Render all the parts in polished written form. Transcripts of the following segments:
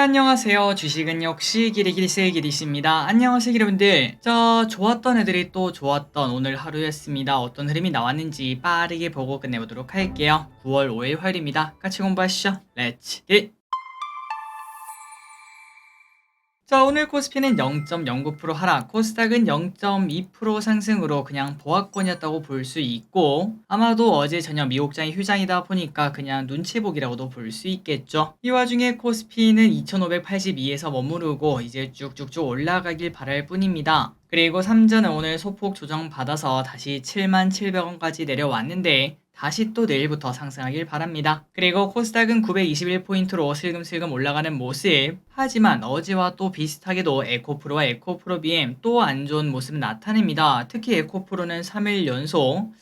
안녕하세요. 주식은 역시 기리기리스의 기리씨입니다. 안녕하세요, 여러분들. 자, 좋았던 애들이 또 좋았던 오늘 하루였습니다. 어떤 흐름이 나왔는지 빠르게 보고 끝내보도록 할게요. 9월 5일 화요일입니다. 같이 공부하시죠. 렛츠 기! 자, 오늘 코스피는 0.09% 하락, 코스닥은 0.2% 상승으로 그냥 보합권이었다고 볼 수 있고, 아마도 어제 저녁 미국장이 휴장이다 보니까 그냥 눈치 보기라고도 볼 수 있겠죠. 이 와중에 코스피는 2582에서 머무르고 이제 쭉쭉쭉 올라가길 바랄 뿐입니다. 그리고 삼전은 오늘 소폭 조정받아서 다시 77,700원까지 내려왔는데 다시 또 내일부터 상승하길 바랍니다. 그리고 코스닥은 921포인트로 슬금슬금 올라가는 모습. 하지만 어제와 또 비슷하게도 에코프로와 에코프로 BM 또 안 좋은 모습을 나타냅니다. 특히 에코프로는 3일 연속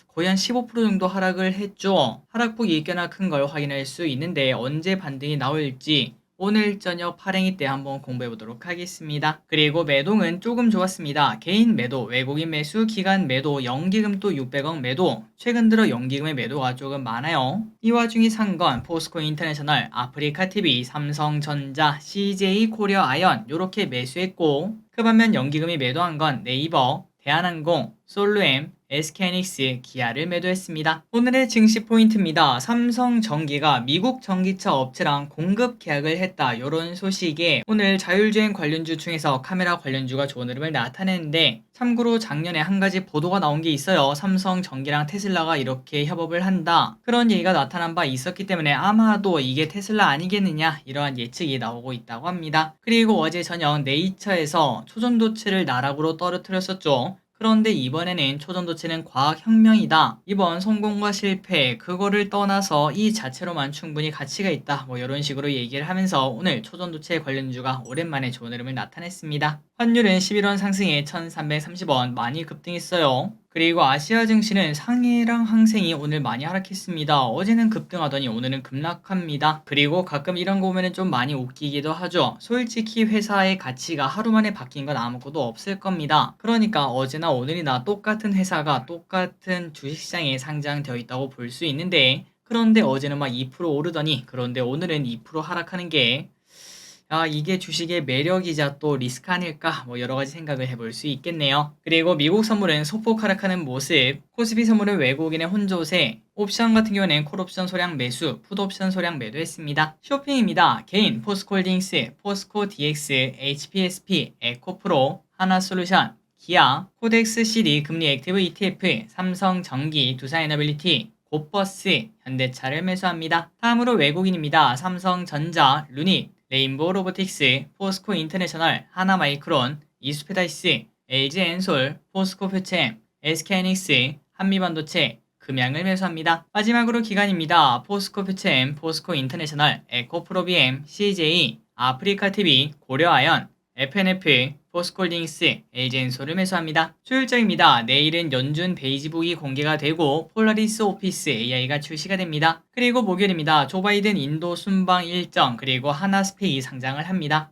거의 한 15% 정도 하락을 했죠. 하락폭이 꽤나 큰 걸 확인할 수 있는데 언제 반등이 나올지 오늘 저녁 파랭이 때 한번 공부해 보도록 하겠습니다. 그리고 매동은 조금 좋았습니다. 개인 매도, 외국인 매수, 기관 매도, 연기금 또 600억 매도. 최근 들어 연기금의 매도가 조금 많아요. 이 와중에 산 건 포스코 인터내셔널, 아프리카TV, 삼성전자, CJ 코리아 아연 요렇게 매수했고, 그 반면 연기금이 매도한 건 네이버, 대한항공, 솔루엠, SK하이닉스, 기아를 매도했습니다. 오늘의 증시 포인트입니다. 삼성전기가 미국 전기차 업체랑 공급 계약을 했다. 이런 소식에 오늘 자율주행 관련주 중에서 카메라 관련주가 좋은 흐름을 나타내는데, 참고로 작년에 한 가지 보도가 나온 게 있어요. 삼성전기랑 테슬라가 이렇게 협업을 한다. 그런 얘기가 나타난 바 있었기 때문에 아마도 이게 테슬라 아니겠느냐 이러한 예측이 나오고 있다고 합니다. 그리고 어제 저녁 네이처에서 초전도체를 나락으로 떨어뜨렸었죠. 그런데 이번에는 초전도체는 과학혁명이다. 이번 성공과 실패, 그거를 떠나서 이 자체로만 충분히 가치가 있다. 뭐 이런 식으로 얘기를 하면서 오늘 초전도체 관련주가 오랜만에 좋은 흐름을 나타냈습니다. 환율은 11원 상승에 1330원 많이 급등했어요. 그리고 아시아 증시는 상해랑 항생이 오늘 많이 하락했습니다. 어제는 급등하더니 오늘은 급락합니다. 그리고 가끔 이런 거 보면 좀 많이 웃기기도 하죠. 솔직히 회사의 가치가 하루 만에 바뀐 건 아무것도 없을 겁니다. 그러니까 어제나 오늘이나 똑같은 회사가 똑같은 주식시장에 상장되어 있다고 볼 수 있는데, 그런데 어제는 막 2% 오르더니 그런데 오늘은 2% 하락하는 게 이게 주식의 매력이자 또 리스크 아닐까? 뭐 여러 가지 생각을 해볼 수 있겠네요. 그리고 미국 선물은 소폭 하락하는 모습, 코스피 선물은 외국인의 혼조세, 옵션 같은 경우는 콜옵션 소량 매수, 풋옵션 소량 매도했습니다. 쇼핑입니다. 개인, 포스코홀딩스, 포스코 DX, HPSP, 에코프로, 하나솔루션, 기아, 코덱스 CD 금리 액티브 ETF, 삼성전기, 두산에너빌리티, 고버스, 현대차를 매수합니다. 다음으로 외국인입니다. 삼성전자, 루닛, 레인보우 로보틱스, 포스코 인터내셔널, 하나마이크론, 이수페다이스, LG엔솔, 포스코 표챔, SK하이닉스, 한미반도체, 금양을 매수합니다. 마지막으로 기관입니다. 포스코 표챔, 포스코 인터내셔널, 에코프로비엠, CJ, 아프리카TV, 고려아연, FNF, 포스코홀딩스, LG엔솔을 매수합니다. 수요일장입니다. 내일은 연준 베이지북이 공개가 되고 폴라리스 오피스 AI가 출시가 됩니다. 그리고 목요일입니다. 조 바이든 인도 순방 일정 그리고 하나스페이 상장을 합니다.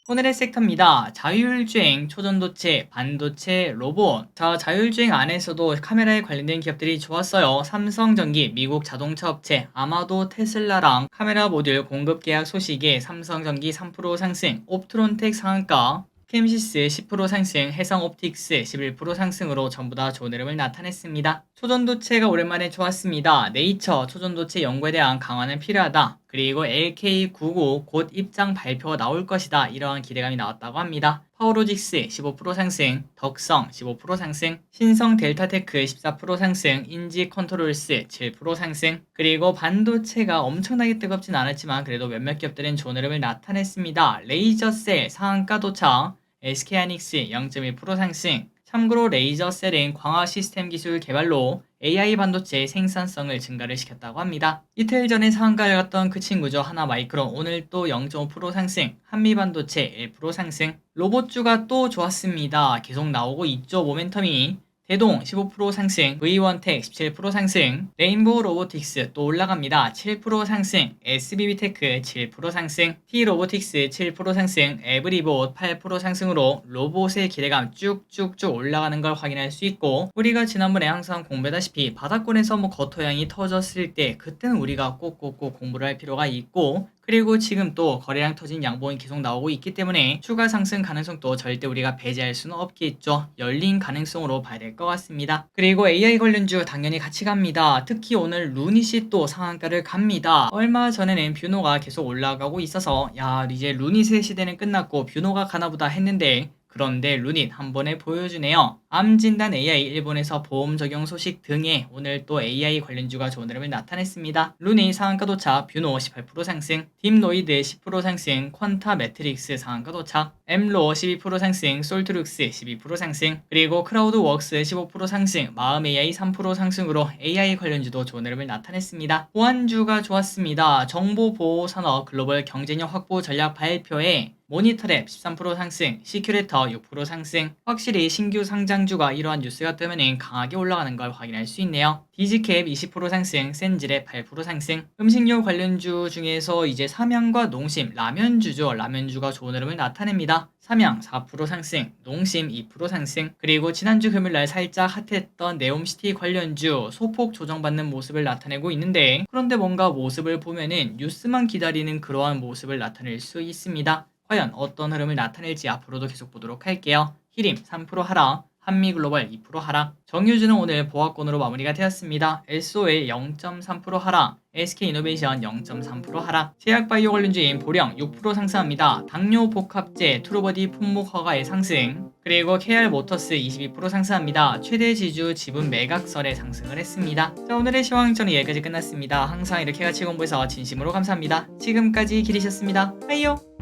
오늘의 섹터입니다. 자율주행, 초전도체, 반도체, 로봇. 자, 자율주행 안에서도 카메라에 관련된 기업들이 좋았어요. 삼성전기, 미국 자동차 업체, 아마도 테슬라랑 카메라 모듈 공급 계약 소식에 삼성전기 3% 상승, 옵트론텍 상한가, 캠시스 10% 상승, 해성옵틱스 11% 상승으로 전부 다 좋은 흐름을 나타냈습니다. 초전도체가 오랜만에 좋았습니다. 네이처 초전도체 연구에 대한 강화는 필요하다. 그리고 LK99 곧 입장 발표가 나올 것이다. 이러한 기대감이 나왔다고 합니다. 파워로직스 15% 상승, 덕성 15% 상승, 신성 델타테크 14% 상승, 인지컨트롤스 7% 상승. 그리고 반도체가 엄청나게 뜨겁진 않았지만 그래도 몇몇 기업들은 좋은 흐름을 나타냈습니다. 레이저셀 상한가 도착, SK하이닉스 0.1% 상승. 참고로 레이저셀은 광화 시스템 기술 개발로 AI 반도체 생산성을 증가를 시켰다고 합니다. 이틀 전에 상한가를 갔던 그 친구죠. 하나마이크론 오늘 또 0.5% 상승, 한미반도체 1% 상승. 로봇주가 또 좋았습니다. 계속 나오고 있죠. 모멘텀이. 대동 15% 상승, V1텍 17% 상승, 레인보우 로보틱스 또 올라갑니다. 7% 상승, SBB테크 7% 상승, T로보틱스 7% 상승, 에브리봇 8% 상승으로 로봇의 기대감 쭉쭉쭉 올라가는 걸 확인할 수 있고, 우리가 지난번에 항상 공부했다시피 바닥권에서 뭐 거토양이 터졌을 때 그때는 우리가 꼭꼭꼭 공부를 할 필요가 있고, 그리고 지금 또 거래량 터진 양봉이 계속 나오고 있기 때문에 추가 상승 가능성도 절대 우리가 배제할 수는 없겠죠. 열린 가능성으로 봐야 될 것 같습니다. 그리고 AI 관련주 당연히 같이 갑니다. 특히 오늘 루닛이 또 상한가를 갑니다. 얼마 전에는 뷰노가 계속 올라가고 있어서 야 이제 루닛의 시대는 끝났고 뷰노가 가나보다 했는데 그런데 루닛 한 번에 보여주네요. 암진단 AI 일본에서 보험 적용 소식 등에 오늘 또 AI 관련주가 좋은 흐름을 나타냈습니다. 루닛 상한가 도착, 뷰노 18% 상승, 딥노이드 10% 상승, 퀀타 매트릭스 상한가 도착, 엠로 12% 상승, 솔트룩스 12% 상승, 그리고 크라우드웍스 15% 상승, 마음 AI 3% 상승으로 AI 관련주도 좋은 흐름을 나타냈습니다. 보안주가 좋았습니다. 정보보호산업 글로벌 경쟁력 확보 전략 발표에 모니터랩 13% 상승, 시큐레터 6% 상승. 확실히 신규 상장주가 이러한 뉴스가 뜨면 강하게 올라가는 걸 확인할 수 있네요. 디지캡 20% 상승, 센질의 8% 상승. 음식료 관련주 중에서 이제 삼양과 농심, 라면주죠. 라면주가 좋은 흐름을 나타냅니다. 삼양 4% 상승, 농심 2% 상승. 그리고 지난주 금요일날 살짝 핫했던 네옴시티 관련주 소폭 조정받는 모습을 나타내고 있는데, 그런데 뭔가 모습을 보면은 뉴스만 기다리는 그러한 모습을 나타낼 수 있습니다. 과연 어떤 흐름을 나타낼지 앞으로도 계속 보도록 할게요. 히림 3% 하락, 한미글로벌 2% 하락, 정유주는 오늘 보합권으로 마무리가 되었습니다. SOL 0.3% 하락, SK이노베이션 0.3% 하락, 제약바이오 관련주인 보령 6% 상승합니다. 당뇨 복합제 트루버디 품목 허가의 상승, 그리고 KR모터스 22% 상승합니다. 최대 지주 지분 매각설에 상승을 했습니다. 자, 오늘의 시황전은 여기까지 끝났습니다. 항상 이렇게 같이 공부해서 진심으로 감사합니다. 지금까지 길이셨습니다. 빠이요.